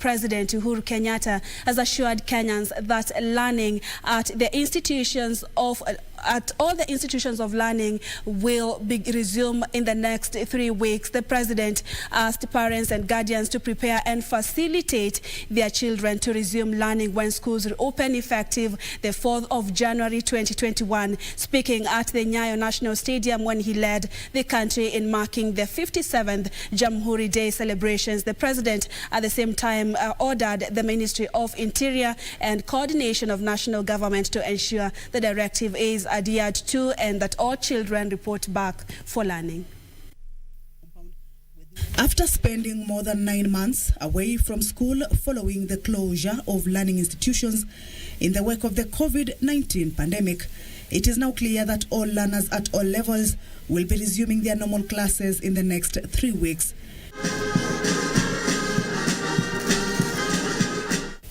President Uhuru Kenyatta has assured Kenyans that learning at all the institutions of learning will be resumed in the next 3 weeks. The president asked parents and guardians to prepare and facilitate their children to resume learning when schools reopen effective the 4th of January 2021. Speaking at the Nyayo National Stadium when he led the country in marking the 57th Jamhuri Day celebrations, the president at the same time ordered the Ministry of Interior and Coordination of National Government to ensure the directive is adhered to and that all children report back for learning. After spending more than 9 months away from school following the closure of learning institutions in the wake of the COVID-19 pandemic, it is now clear that all learners at all levels will be resuming their normal classes in the next 3 weeks.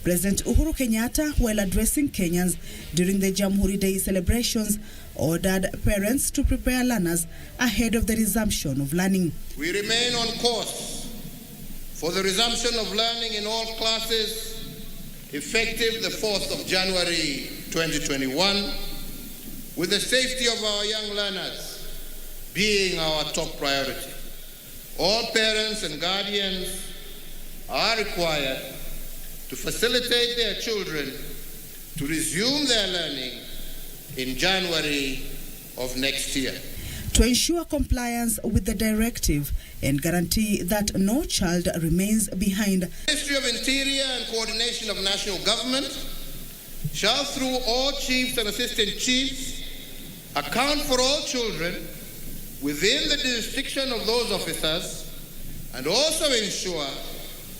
President Uhuru Kenyatta, while addressing Kenyans during the Jamhuri Day celebrations, ordered parents to prepare learners ahead of the resumption of learning. We remain on course for the resumption of learning in all classes effective the 4th of January 2021, with the safety of our young learners being our top priority. All parents and guardians are required to facilitate their children to resume their learning in January of next year. To ensure compliance with the directive and guarantee that no child remains behind, The Ministry of Interior and Coordination of National Government shall, through all chiefs and assistant chiefs, account for all children within the jurisdiction of those officers and also ensure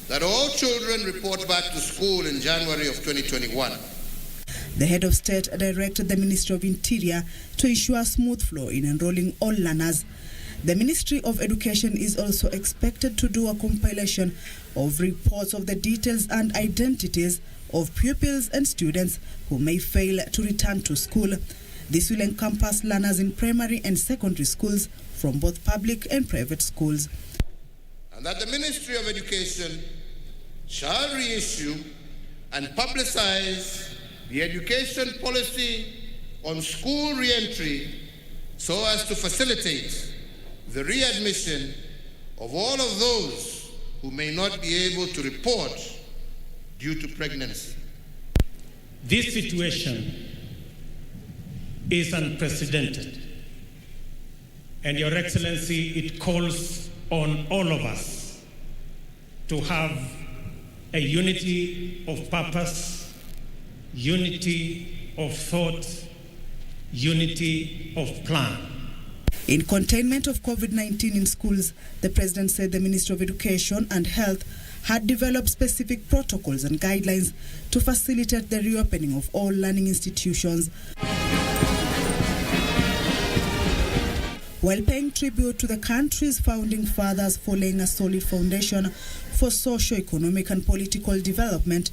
that all children report back to school in January of 2021. The head of state directed the Ministry of Interior to ensure smooth flow in enrolling all learners. The Ministry of Education is also expected to do a compilation of reports of the details and identities of pupils and students who may fail to return to school. This will encompass learners in primary and secondary schools from both public and private schools. And that the Ministry of Education shall reissue and publicize the education policy on school re-entry so as to facilitate the readmission of all of those who may not be able to report due to pregnancy. This situation is unprecedented, and Your Excellency, it calls on all of us to have a unity of purpose, unity of thought, unity of plan. In containment of COVID-19 in schools, the President said the Ministry of Education and Health had developed specific protocols and guidelines to facilitate the reopening of all learning institutions. While paying tribute to the country's founding fathers for laying a solid foundation for socio-economic and political development,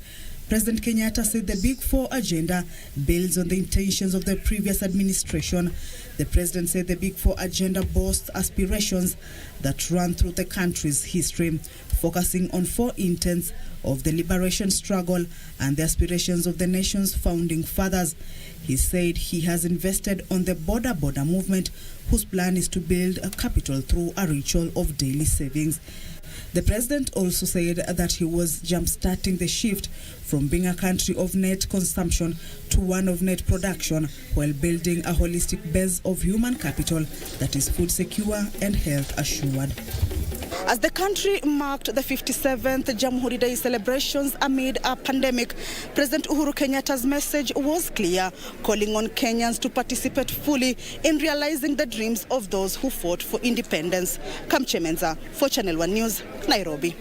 President Kenyatta said the Big Four agenda builds on the intentions of the previous administration. The president said the Big Four agenda boasts aspirations that run through the country's history, focusing on 4 intents of the liberation struggle and the aspirations of the nation's founding fathers. He said he has invested on the border movement, whose plan is to build a capital through a ritual of daily savings. The president also said that he was jump-starting the shift from being a country of net consumption to one of net production, while building a holistic base of human capital that is food secure and health assured. As the country marked the 57th Jamhuri Day celebrations amid a pandemic, President Uhuru Kenyatta's message was clear, calling on Kenyans to participate fully in realizing the dreams of those who fought for independence. Kamche Menza for Channel 1 News, Nairobi.